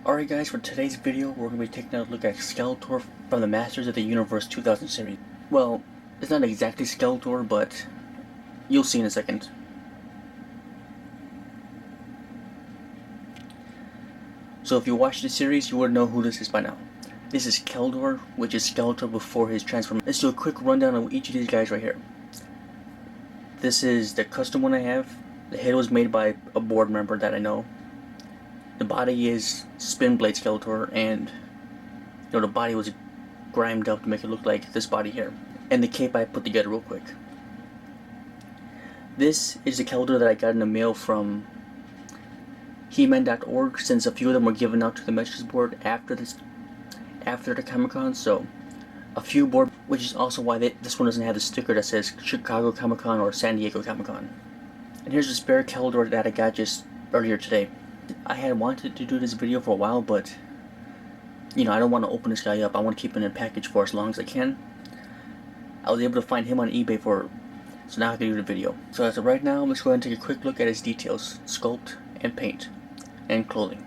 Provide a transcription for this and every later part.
Alright guys, for today's video we're going to be taking a look at Skeletor from the Masters of the Universe 2000 series. Well, it's not exactly Skeletor, but you'll see in a second. So if you watch the series, you would know who this is by now. This is Keldor, which is Skeletor before his transformation. Let's do a quick rundown of each of these guys right here. This is the custom one I have. The head was made by a board member that I know. The body is Spin Blade Skeletor, and the body was grimed up to make it look like this body here. And the cape I put together real quick. This is the Keldor that I got in the mail from He-Man.org, since a few of them were given out to the message board after the Comic-Con, so a few board, which is also why this one doesn't have the sticker that says Chicago Comic-Con or San Diego Comic-Con. And here's the spare Keldor that I got just earlier today. I had wanted to do this video for a while, but I don't want to open this guy up. I want to keep him in a package for as long as I can. I was able to find him on eBay so now I can do the video. So as of right now, let's go ahead and take a quick look at his details, sculpt, and paint, and clothing.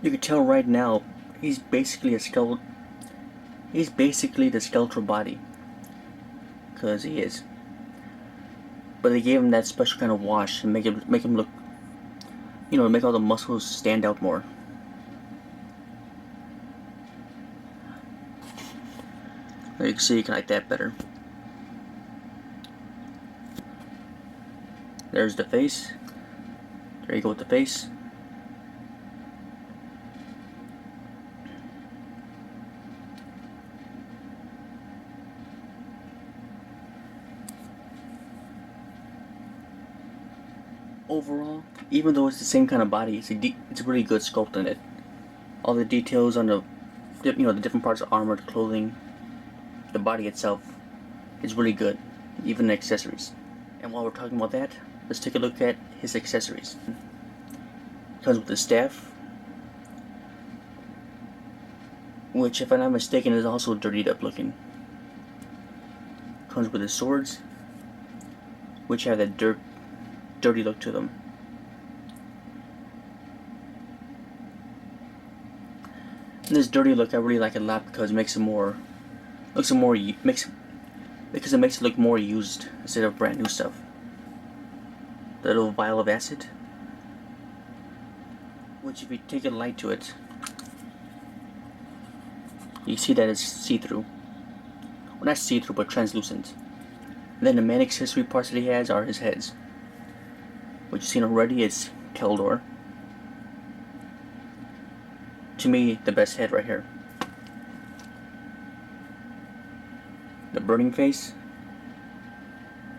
You can tell right now he's basically a skeleton. He's basically the Skeletor body, because he is. But they gave him that special kind of wash to make him look, make all the muscles stand out more. You can see you can like that better. There's the face. There you go with the face. Overall, even though it's the same kind of body, it's a really good sculpt in it. All the details on the different parts of armor, the clothing, the body itself, is really good. Even the accessories. And while we're talking about that, let's take a look at his accessories. Comes with the staff, which, if I'm not mistaken, is also dirtied up looking. Comes with his swords, which have that dirty look to them. And this dirty look I really like it a lot because it makes it look more used instead of brand new stuff. The little vial of acid, which if you take a light to it, you see that it's see-through. Well, not see-through, but translucent. And then the main accessory parts that he has are his heads. What you've seen already is Keldor. To me, the best head right here. The burning face,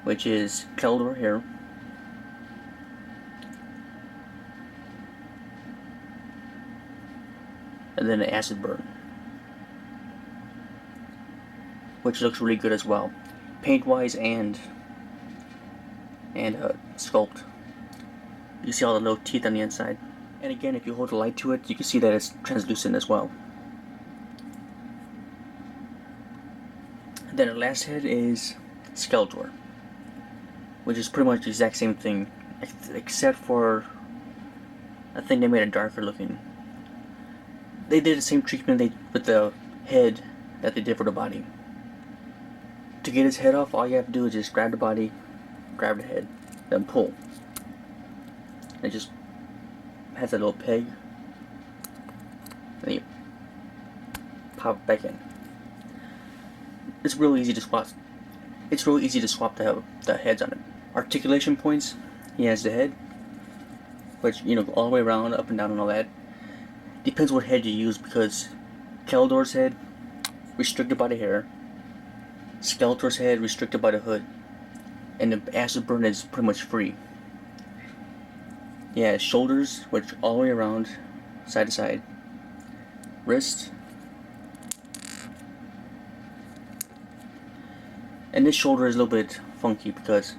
which is Keldor here. And then the acid burn, which looks really good as well, paint-wise and sculpt. You see all the little teeth on the inside. And again, if you hold the light to it, you can see that it's translucent as well. And then the last head is Skeletor, which is pretty much the exact same thing, except for I think they made it darker looking. They did the same treatment with the head that they did for the body. To get his head off, all you have to do is just grab the body, grab the head, then pull. It just has a little peg, and you pop it back in. It's real easy to swap. It's real easy to swap the heads on it. Articulation points. He has the head, which all the way around, up and down, and all that. Depends what head you use, because Keldor's head restricted by the hair, Skeletor's head restricted by the hood, and the acid burn is pretty much free. Yeah, shoulders, which all the way around, side to side. Wrist. And this shoulder is a little bit funky because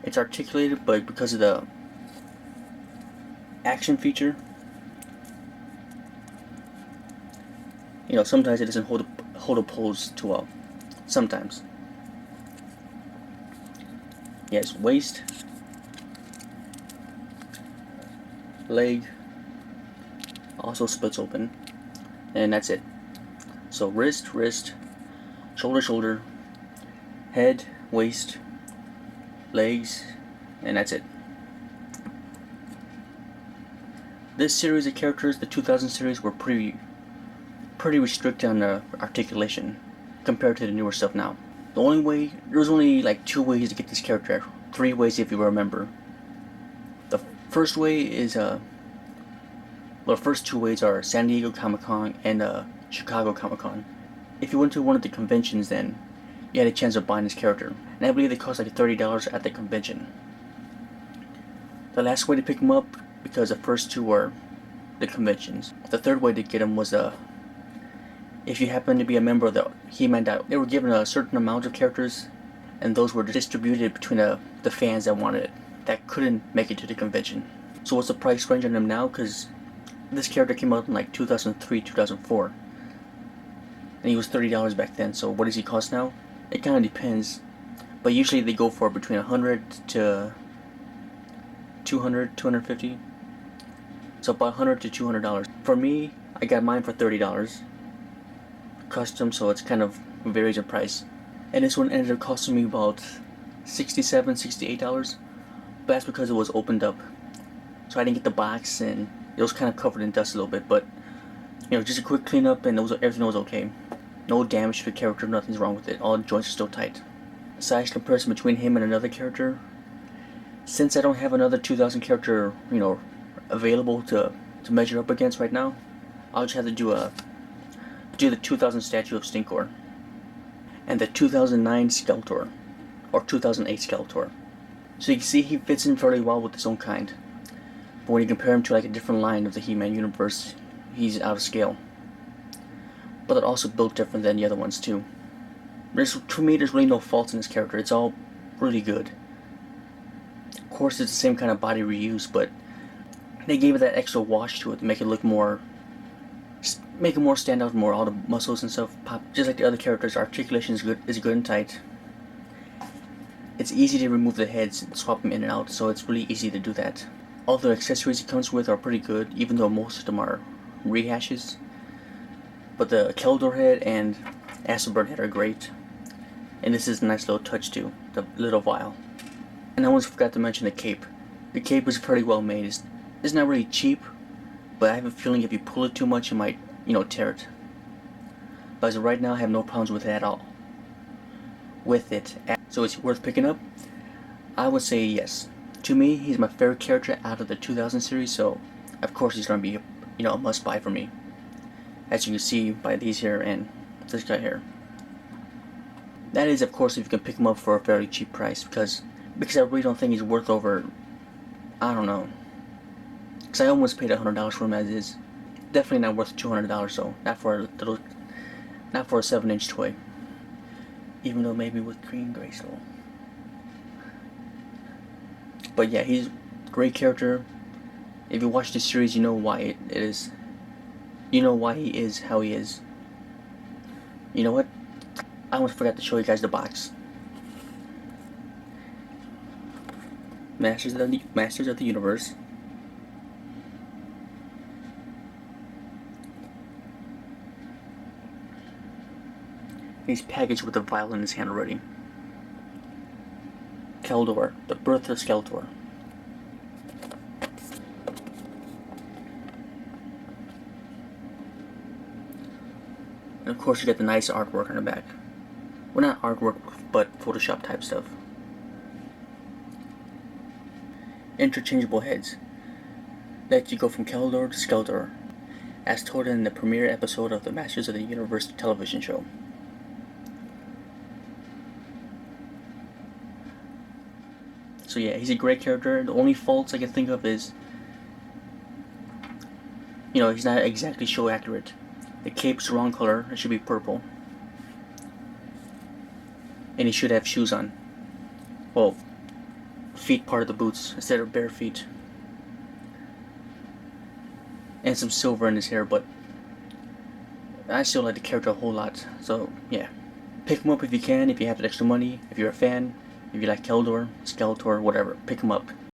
it's articulated, but because of the action feature, sometimes it doesn't hold a pose too well. Sometimes. He has waist, leg, also splits open, and that's it. So wrist, wrist, shoulder, shoulder, head, waist, legs, and that's it. This series of characters, the 2000 series, were pretty restricted on articulation compared to the newer stuff now. There's only like 2 ways to get this character, 3 ways if you remember. The first way is the first 2 ways are San Diego Comic-Con and Chicago Comic-Con. If you went to one of the conventions, then you had a chance of buying this character, and I believe they cost like $30 at the convention. The last way to pick him up, because the first 2 were the conventions. The third way to get him was if you happen to be a member of the He-Man, they were given a certain amount of characters, and those were distributed between the fans that wanted it, that couldn't make it to the convention. So what's the price range on them now? Because this character came out in like 2003, 2004, and he was $30 back then. So what does he cost now? It kind of depends, but usually they go for between $100 to $200, $250. So about $100 to $200. For me, I got mine for $30. Custom, so it's kind of varies in price. And this one ended up costing me about $67, $68. But that's because it was opened up. So I didn't get the box, and it was kind of covered in dust a little bit. But, just a quick cleanup, and everything was okay. No damage to the character, nothing's wrong with it. All the joints are still tight. Size comparison between him and another character. Since I don't have another 2000 character, available to measure up against right now, I'll just have to do the 2000 statue of Stinkor and the 2009 Keldor, or 2008 Keldor. So you can see he fits in fairly well with his own kind. But when you compare him to like a different line of the He-Man universe, he's out of scale. But they're also built different than the other ones too. To me, there's really no faults in this character. It's all really good. Of course, it's the same kind of body reuse, but they gave it that extra wash to it to make it look more, stand out more. All the muscles and stuff pop, just like the other characters. Articulation is good and tight. It's easy to remove the heads and swap them in and out, so it's really easy to do that. All the accessories it comes with are pretty good, even though most of them are rehashes. But the Keldor head and Asselburn head are great, and this is a nice little touch too, the little vial. And I almost forgot to mention the cape. The cape is pretty well made. It's not really cheap, but I have a feeling if you pull it too much, it might, tear it. But as of right now, I have no problems with it at all. So it's worth picking up? I would say yes. To me, he's my favorite character out of the 2000 series, so of course he's going to be, a must-buy for me. As you can see by these here and this guy here. That is, of course, if you can pick him up for a fairly cheap price, because I really don't think he's worth over, I don't know. Because I almost paid $100 for him as is. Definitely not worth $200 though. Not for a 7-inch toy. Even though maybe with green Grayskull. But yeah, he's a great character. If you watch this series, you know why it is. You know why he is how he is. You know what? I almost forgot to show you guys the box. Masters of the Universe. He's packaged with a vial in his hand already. Keldor, the birth of Keldor. And of course you get the nice artwork on the back. Well, not artwork, but Photoshop type stuff. Interchangeable heads. Let you go from Keldor to Keldor, as told in the premiere episode of the Masters of the Universe television show. So yeah, he's a great character. The only faults I can think of is, he's not exactly show accurate. The cape's the wrong color. It should be purple. And he should have shoes on. Well, feet part of the boots instead of bare feet. And some silver in his hair, but I still like the character a whole lot. So yeah, pick him up if you can, if you have the extra money, if you're a fan. If you like Keldor, Skeletor, whatever, pick them up.